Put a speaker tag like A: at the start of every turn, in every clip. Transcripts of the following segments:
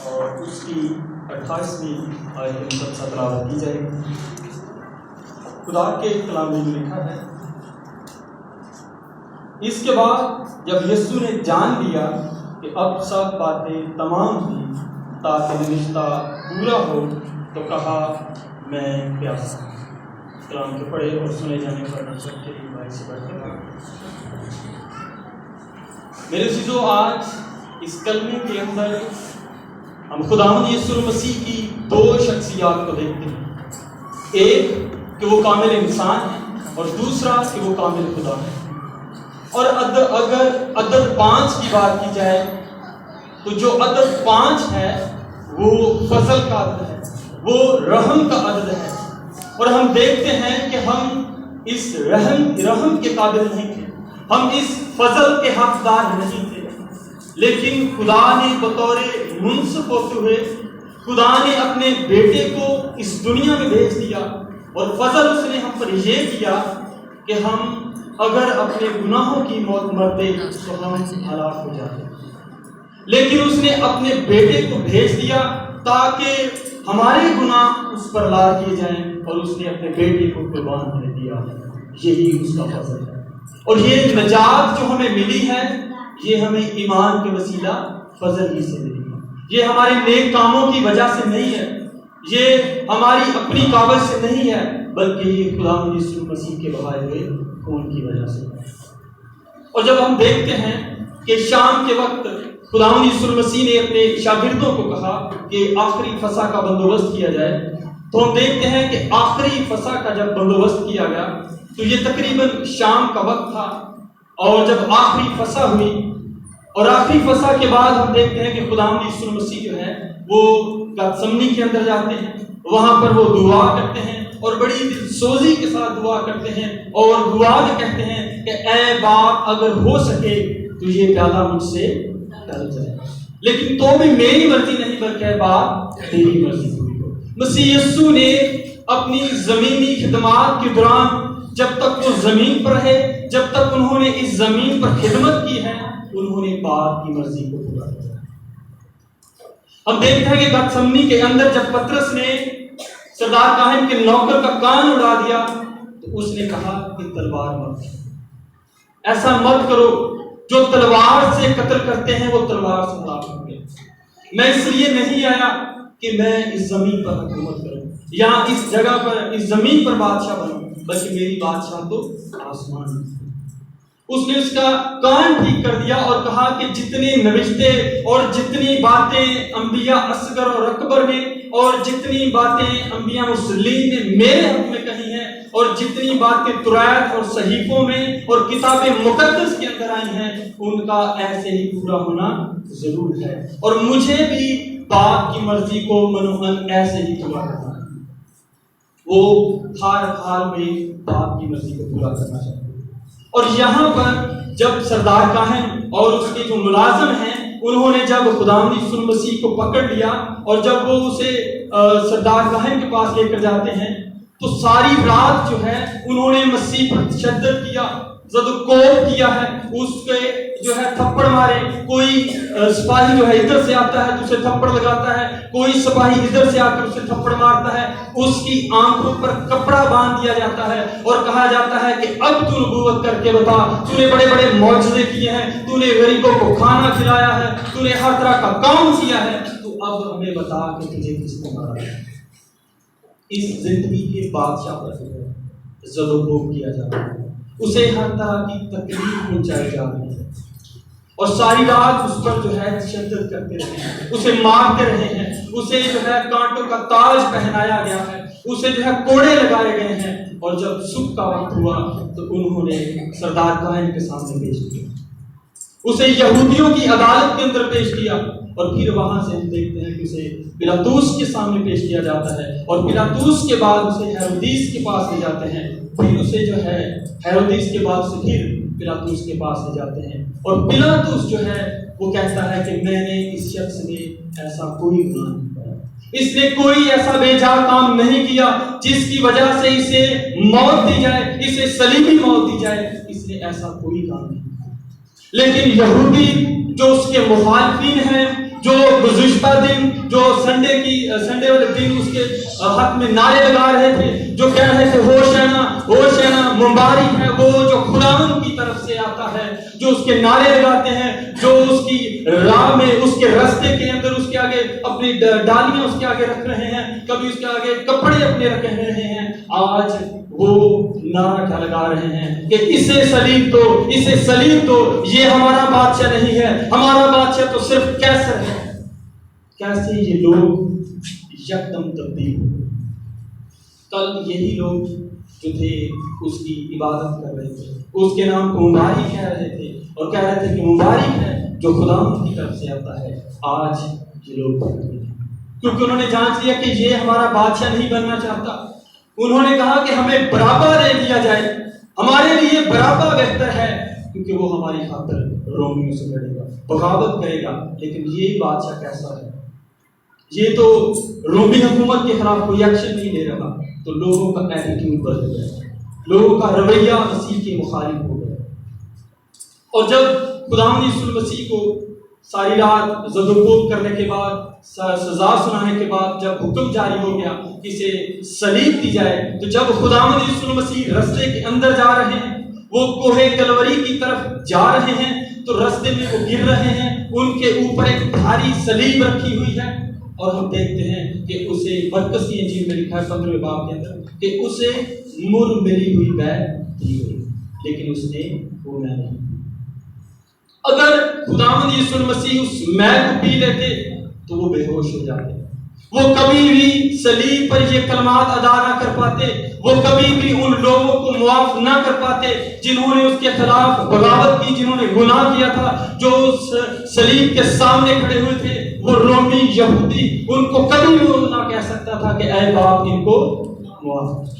A: اور اس کی 28ویں آیت مقدسہ تلاوت کی جائے گی۔ خدا کے کلام میں لکھا ہے، اس کے بعد جب یسوع نے جان لیا کہ اب سب باتیں تمام ہوئی تاکہ رشتہ پورا ہو، تو کہا میں پیاسا ہوں۔ کلام کے پڑھے اور سنے جانے پر نصرت کے لیے بھائی سے بڑھتے ہیں۔ میرے عزیزو، آج اس کلمے کے اندر ہم خداوند یسوع مسیح کی دو شخصیات کو دیکھتے ہیں، ایک کہ وہ کامل انسان ہے اور دوسرا کہ وہ کامل خدا ہے۔ اور اگر عدد 5 کی بات کی جائے تو جو عدد 5 ہے وہ فضل کا عدد ہے، وہ رحم کا عدد ہے، اور ہم دیکھتے ہیں کہ ہم اس رحم کے قابل نہیں تھے، ہم اس فضل کے حقدار نہیں تھے، لیکن خدا نے بطور منصف ہوتے ہوئے خدا نے اپنے بیٹے کو اس دنیا میں بھیج دیا، اور فضل اس نے ہم پر یہ کیا کہ ہم اگر اپنے گناہوں کی موت مرتے تو ہم ہلاک ہو جاتے، لیکن اس نے اپنے بیٹے کو بھیج دیا تاکہ ہمارے گناہ اس پر لا کیے جائیں، اور اس نے اپنے بیٹے کو قربان کر دیا۔ یہی اس کا فضل ہے، اور یہ نجات جو ہمیں ملی ہے یہ ہمیں ایمان کے وسیلہ فضل ہی سے ملی ہے۔ یہ ہمارے نیک کاموں کی وجہ سے نہیں ہے، یہ ہماری اپنی قابل سے نہیں ہے، بلکہ یہ خداوند یسوع مسیح کے بہائے ہوئے خون کی وجہ سے ہے۔ اور جب ہم دیکھتے ہیں کہ شام کے وقت خداوند یسوع مسیح نے اپنے شاگردوں کو کہا کہ آخری فسح کا بندوبست کیا جائے، تو ہم دیکھتے ہیں کہ آخری فسح کا جب بندوبست کیا گیا تو یہ تقریباً شام کا وقت تھا، اور جب آخری فسح ہوئی اور آخری فسح کے بعد ہم دیکھتے ہیں کہ خداوند یسوع مسیح جو ہے وہ گتسمنی کے اندر جاتے ہیں، وہاں پر وہ دعا کرتے ہیں اور بڑی دل سوزی کے ساتھ دعا کرتے ہیں، اور دعا میں کہتے ہیں کہ اے باپ اگر ہو سکے تو یہ پیالہ مجھ سے ٹل جائے، لیکن تو بھی میری مرضی نہیں بلکہ اے باپ تیری مرضی پوری ہو۔ مسیح یسوع نے اپنی زمینی خدمات کے دوران جب تک وہ زمین پر رہے، جب تک انہوں نے اس زمین پر خدمت کی ہے، انہوں نے باپ کی مرضی کو پورا کیا۔ ہم دیکھتے ہیں کہ گتسمنی کے اندر جب پطرس نے سردار کاہن کے نوکر کا کان اڑا دیا تو اس نے کہا کہ تلوار مت، ایسا مت کرو، جو تلوار سے قتل کرتے ہیں وہ تلوار سے ہلاک ہوں گے۔ میں اس لیے نہیں آیا کہ میں اس زمین پر حکومت کروں یا اس جگہ پر اس زمین پر بادشاہ بنوں، بلکہ میری بادشاہ تو آسمان ہے۔ اس نے اس کا کان ٹھیک کر دیا اور کہا کہ جتنی نوشتے اور جتنی باتیں انبیاء اصغر اور اکبر نے اور جتنی باتیں انبیاء مرسلین نے میرے حق میں کہی ہیں اور جتنی باتیں تورات اور صحیفوں میں اور کتاب مقدس کے اندر آئی ہیں ان کا ایسے ہی پورا ہونا ضرور ہے، اور مجھے بھی باپ کی مرضی کو منوعن ایسے ہی پورا کرنا ہے۔ وہ ہر حال میں باپ کی مرضی کو پورا کرنا چاہتے ہیں۔ اور یہاں پر جب سردار کاہن اور اس کے جو ملازم ہیں انہوں نے جب خداوند یسوع مسیح کو پکڑ لیا اور جب وہ اسے سردار کاہن کے پاس لے کر جاتے ہیں تو ساری رات جو ہے انہوں نے مسیح پر تشدد کیا، زد و کوب کیا ہے، اس کے جو ہے تھپڑ مارے، کوئی سپاہی جو ہے ادھر سے آتا ہے تو اسے تھپڑ لگاتا ہے، کوئی سپاہی ادھر سے آ کر اسے تھپڑ مارتا ہے، اس کی آنکھوں پر کپڑا باندھ دیا جاتا ہے اور کہا جاتا ہے کہ اب تو نبوت کر کے بتا، تو نے بڑے بڑے معجزے کیے ہیں، تو نے غریبوں کو کھانا کھلایا ہے، تو نے ہر طرح کا کام کیا ہے، تو اب ہمیں بتا کہ تجھے کس نے مارا ہے۔ اس زندگی کے بادشاہ پر زد و کوب کیا جا رہا ہے، اسے ہر طرح کی تکلیف پہنچائی جا رہی ہے، اور ساری رات اس پر جو ہے تشدد کرتے رہے ہیں، اسے مارتے رہے ہیں، اسے جو ہے کانٹوں کا تاج پہنایا گیا ہے، اسے جو ہے کوڑے لگائے گئے ہیں، اور جب صبح کا وقت ہوا تو انہوں نے سردار کاہن کے سامنے پیش کیا، اسے یہودیوں کی عدالت کے اندر پیش کیا، اور پھر وہاں سے ہم دیکھتے ہیں کہ اسے پلاطوس کے سامنے پیش کیا جاتا ہے، اور پلاطوس کے بعد اسے ہیرودیس کے پاس لے جاتے ہیں، پھر اسے جو ہے ہیرودیس کے بعد سے پھر پلاطوس کے پاس لے جاتے ہیں، اور پلاطوس جو ہے وہ کہتا ہے کہ میں نے اس شخص نے ایسا کوئی گناہ نہیں کیا، اس نے کوئی ایسا بے جا کام نہیں کیا جس کی وجہ سے اسے موت دی جائے، اسے صلیبی موت دی جائے، اس نے ایسا کوئی کام نہیں کیا۔ لیکن یہودی جو اس کے مخالفین ہیں، جو گزشتہ دن جو سنڈے والے دن اس کے حق میں نعرے لگا رہے تھے، جو کہہ رہے تھے ہوشینا ہوشینا، مبارک ہے وہ جو خداوند کی طرف سے آتا ہے، جو اس کے نعرے لگاتے ہیں، جو اس کی راہ میں، اس کے رستے کے اندر اس کے آگے اپنی ڈالیاں اس کے آگے رکھ رہے ہیں، کبھی اس کے آگے کپڑے اپنے رکھ رہے ہیں، آج وہ نعرہ لگا رہے ہیں کہ اسے سلیب تو یہ ہمارا بادشاہ نہیں ہے، ہمارا بادشاہ تو صرف کیسر ہے۔ کیسے یہ لوگ یکدم تبدیل ہوئے۔ کل یہی لوگ جو تھے اس کی عبادت کر رہے تھے، اس کے نام کو مبارک کہہ رہے تھے اور کہہ رہے تھے کہ مبارک ہے جو خداوند کی طرف سے آتا ہے۔ آج یہ لوگ تبدیل ہیں کیونکہ انہوں نے جانچ لیا کہ یہ ہمارا بادشاہ نہیں بننا چاہتا۔ انہوں نے کہا کہ ہمیں برابا دے دیا جائے، ہمارے لیے برابا بہتر ہے کیونکہ وہ ہماری خاطر رومیوں سے لڑے گا، بغاوت کرے گا۔ لیکن یہ بادشاہ کیسا ہے؟ یہ تو رومی حکومت کے خلاف کوئی ایکشن نہیں لے رہا۔ تو لوگوں کا ایٹیٹیوڈ بدل گیا، لوگوں کا رویہ مسیح کے مخالف ہو گیا۔ اور جب خداوند یسوع مسیح کو ساری رات زد و کوب کرنے کے بعد، سزا سنانے کے بعد جب حکم جاری ہو گیا کہ اسے صلیب دی جائے، تو جب خداوند یسوع مسیح رستے کے اندر جا رہے ہیں، وہ کوہ کلوری کی طرف جا رہے ہیں، تو رستے میں وہ گر رہے ہیں، ان کے اوپر ایک بھاری صلیب رکھی ہوئی ہے، اور ہم دیکھتے ہیں کہ اسے مرکز کی انجیل میں لکھا ہے 15ویں باب کے اندر کہ اسے مر ملی ہوئی بیعت دی گئی، لیکن اس نے وہ میں نہیں۔ اگر خداوند یسوع مسیح اس میں کو پی لیتے تو وہ بے ہوش ہو جاتے، وہ کبھی بھی صلیب پر یہ کلمات ادا نہ کر پاتے، وہ کبھی بھی ان لوگوں کو معاف نہ کر پاتے جنہوں نے اس کے خلاف بغاوت کی، جنہوں نے گناہ کیا تھا، جو اس صلیب کے سامنے کھڑے ہوئے تھے۔ وہ رومی یہودی ان کو کبھی وہ نہ کہہ سکتا تھا کہ اے باپ ان کو معاف۔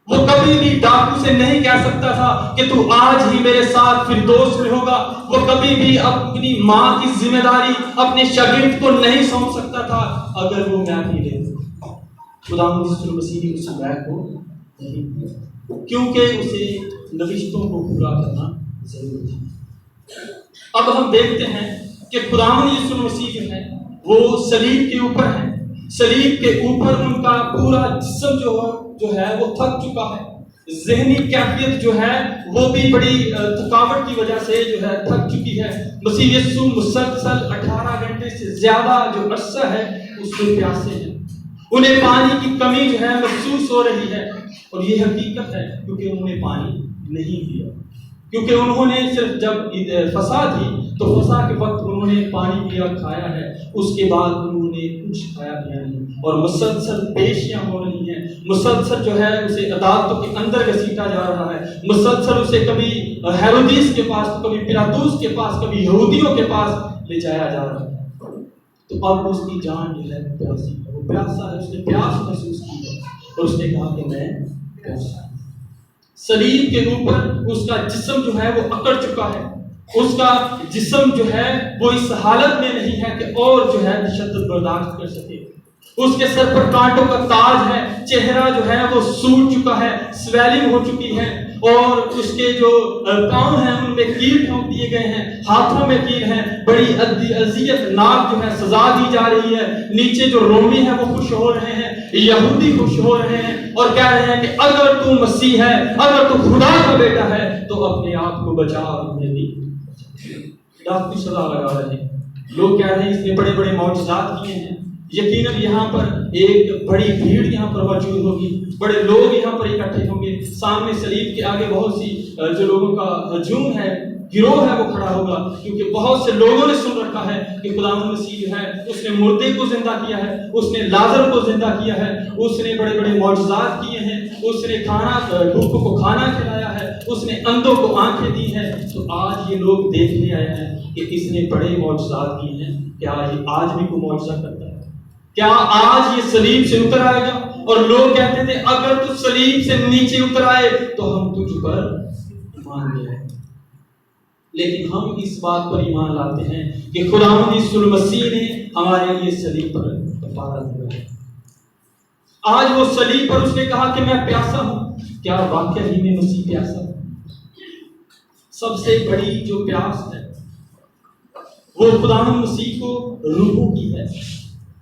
A: وہ کبھی بھی ڈاکو سے نہیں کہہ سکتا تھا کہ تو آج ہی میرے ساتھ فردوس میں ہوگا۔ وہ کبھی بھی اپنی ماں کی ذمہ داری اپنے شاگرد کو نہیں سونپ سکتا تھا اگر وہ میں پی لیتا۔ خداوند یسوع مسیح نے اس میں کو نہیں دیا کیونکہ اسے نوشتوں کو پورا کرنا ضروری تھا۔ اب ہم دیکھتے ہیں کہ خداوند یسوع مسیح جو ہے وہ صلیب کے اوپر ہے، صلیب کے اوپر ان کا پورا جسم جو ہے وہ تھک چکا ہے، ذہنی کیفیت جو ہے وہ بھی بڑی تھکاوٹ کی وجہ سے جو ہے تھک چکی ہے۔ مسیح یسوع مسلسل 18 گھنٹے سے زیادہ جو عرصہ ہے اس میں پیاسے ہیں، انہیں پانی کی کمی جو ہے محسوس ہو رہی ہے، اور یہ حقیقت ہے کیونکہ انہوں نے پانی نہیں پیا، کیونکہ انہوں نے صرف جب فسا تھی تو فسا کے وقت انہوں نے پانی پیا کھایا ہے، اس کے بعد انہوں نے کچھ کھایا پیا نہیں، اور مسلسل پیشیاں ہو رہی ہیں، مسلسل جو ہے اسے عدالتوں کے اندر گھسیٹا جا رہا ہے، مسلسل اسے کبھی ہیرودیس کے پاس، کبھی پیلاطس کے پاس، کبھی یہودیوں کے پاس لے جایا جا رہا ہے۔ تو اب اس کی جان جو ہے پیاسی ہے، وہ پیاسا ہے، اس نے پیاس محسوس کی ہے اور اس نے کہا کہ میں پیاسا ہوں۔ صلیب کے اوپر اس کا جسم جو ہے وہ اکڑ چکا ہے، اس کا جسم جو ہے وہ اس حالت میں نہیں ہے کہ اور جو ہے تشدد برداشت کر سکے۔ اس کے سر پر کانٹوں کا تاج ہے، چہرہ جو ہے وہ سوٹ چکا ہے، سویلنگ ہو چکی ہے، اور اس کے جو پاؤں ہیں ان میں کیل ٹھونک دیے گئے ہیں، ہاتھوں میں کیل ہیں، بڑی اذیت ناک جو ہے سزا دی جا رہی ہے۔ نیچے جو رومی ہیں وہ خوش ہو رہے ہیں، یہودی خوش ہو رہے ہیں اور کہہ رہے ہیں کہ اگر تو مسیح ہے، اگر تو خدا کا بیٹا ہے تو اپنے آپ کو بچا اور ہمیں بھی ڈاکو سزا لگا رہے ہیں۔ لوگ کہہ رہے ہیں اس نے بڑے بڑے معجزات کیے ہیں، یقیناً یہاں پر ایک بڑی بھیڑ یہاں پر موجود ہوگی، بڑے لوگ یہاں پر اکٹھے ہوں گے، سامنے صلیب کے آگے بہت سی جو لوگوں کا ہجوم ہے، گروہ ہے وہ کھڑا ہوگا، کیونکہ بہت سے لوگوں نے سن رکھا ہے کہ خداوند مسیح جو ہے اس نے مردے کو زندہ کیا ہے، اس نے لازر کو زندہ کیا ہے، اس نے بڑے بڑے معجزات کیے ہیں، اس نے بھوکوں کو کھانا کھلایا ہے، اس نے اندھوں کو آنکھیں دی ہیں۔ تو آج یہ لوگ دیکھنے آئے ہیں کہ اس نے بڑے معجزات کیے ہیں، کیا یہ آج بھی کوئی معجزہ کرتا ہے؟ کیا آج یہ صلیب سے اتر آئے گا؟ اور لوگ کہتے تھے اگر تو صلیب سے نیچے اتر آئے تو ہم تجھ پر ایمان لے آئے۔ لیکن ہم اس بات پر ایمان لاتے ہیں کہ خداوند یسوع مسیح نے ہمارے لیے صلیب پر کفارہ دیا ہے۔ آج وہ صلیب پر اس نے کہا کہ میں پیاسا ہوں۔ کیا واقعہ ہی میں مسیح پیاسا ہے؟ سب سے بڑی جو پیاس ہے وہ خداوند مسیح کو روحوں کی ہے،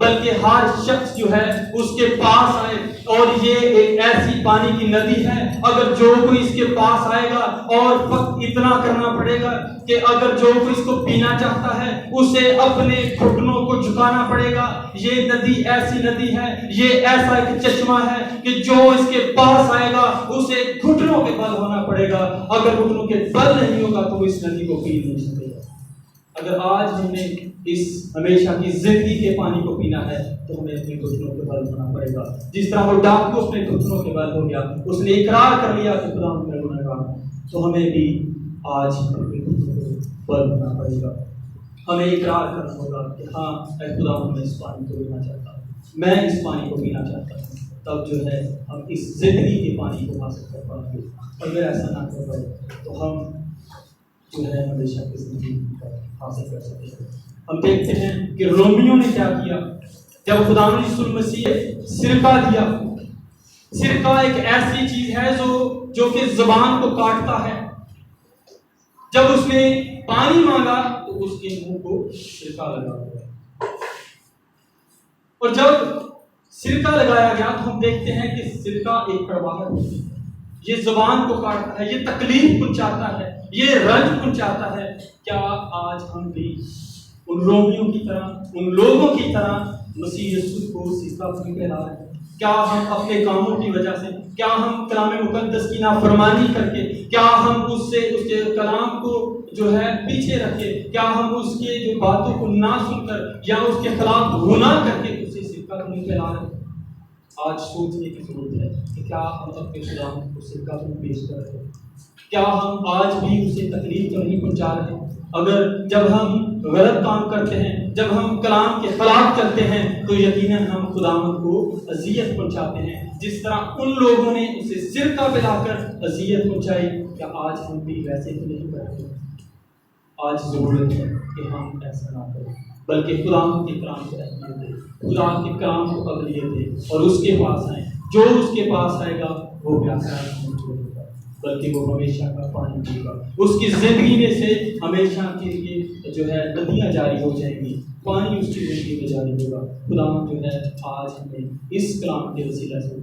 A: بلکہ ہر شخص جو ہے اس کے پاس آئے. اور یہ ایک ایسی پانی کی ندی ہے، اگر جو کوئی اس کے پاس آئے گا اور فقط اتنا کرنا پڑے گا کہ اگر جو کوئی اس کو پینا چاہتا ہے اسے اپنے گھٹنوں کو جھکانا پڑے گا. یہ ندی ایسی ندی ہے، یہ ایسا ایک چشمہ ہے کہ جو اس کے پاس آئے گا اسے گھٹنوں کے بل ہونا پڑے گا. اگر گھٹنوں کے بل نہیں ہوگا تو وہ اس ندی کو پی نہیں سکے گا. اگر آج ہم نے اس ہمیشہ کی زندگی کے پانی کو پینا ہے تو ہمیں اپنے گھٹنوں کے بل ہونا پڑے گا. جس طرح وہ ڈاکو اپنے گھٹنوں کے بل ہو گیا، اس نے اقرار کر لیا کہ خدا میں گنہگار ہوں، تو ہمیں بھی آج اپنے گھٹنوں کے بل ہونا پڑے گا. ہمیں اقرار کرنا ہوگا کہ ہاں اے خدا میں اس پانی کو پینا چاہتا ہوں، میں اس پانی کو پینا چاہتا ہوں. تب جو ہے ہم اس زندگی کے پانی کو حاصل کر پائیں گے. اگر ایسا نہ کر پائے تو ہم جو ہے ہمیشہ کی زندگی حاصل کر سکتے ہیں. ہم دیکھتے ہیں کہ رومیوں نے کیا کیا جب خدا یسوع مسیح سرکہ دیا. سرکہ ایک ایسی چیز ہے جو کہ زبان کو کاٹتا ہے. جب اس نے پانی مانگا تو اس کے منہ کو سرکہ لگا دیا، اور جب سرکہ لگایا گیا تو ہم دیکھتے ہیں کہ سرکہ ایک کڑواہٹ ہوتی ہے. یہ زبان کو کاٹتا ہے، یہ تکلیف پہنچاتا ہے، یہ رنج پہنچاتا ہے. کیا آج ہم بھی ان رومیوں کی طرح، ان لوگوں کی طرح مسیح یسوع کو سیکھا پھیلا رہے ہیں؟ کیا ہم اپنے کاموں کی وجہ سے، کیا ہم کلام مقدس کی نافرمانی کر کے، کیا ہم اس کے کلام کو جو ہے پیچھے رکھ کے، کیا ہم اس کے جو باتوں کو نہ سن کر یا اس کے خلاف گناہ کر کے اسے سرکہ نہیں پھیلا رہے ہیں؟ آج سوچنے کی ضرورت ہے کہ کیا ہم اپنے خدا کو سرکہ پیش کر رہے ہیں؟ کیا ہم آج بھی اسے تکلیف تو نہیں پہنچا رہے ہیں؟ اگر جب ہم غلط کام کرتے ہیں، جب ہم کلام کے خلاف چلتے ہیں تو یقیناً ہم خداوند کو اذیت پہنچاتے ہیں، جس طرح ان لوگوں نے اسے سرکہ پلا کر اذیت پہنچائی. کیا آج ہم بھی ویسے ہی نہیں کرتے؟ آج ضرورت ہے کہ ہم ایسا نہ کریں، بلکہ خداوند کے کلام کو اہمیت دیں، خدا کے کلام کو اولویت دیں اور اس کے پاس آئیں. جو اس کے پاس آئے گا وہ پیاسا نہیں ہوگا، بلکہ وہ ہمیشہ کا پانی پیے گا. اس کی زندگی میں سے ہمیشہ کے لیے جو ہے ندیاں جاری ہو جائیں گی، پانی اس کی زندگی میں جاری ہوگا. خدا جو ہے آج ہمیں اس کلام کے وسیلہ سے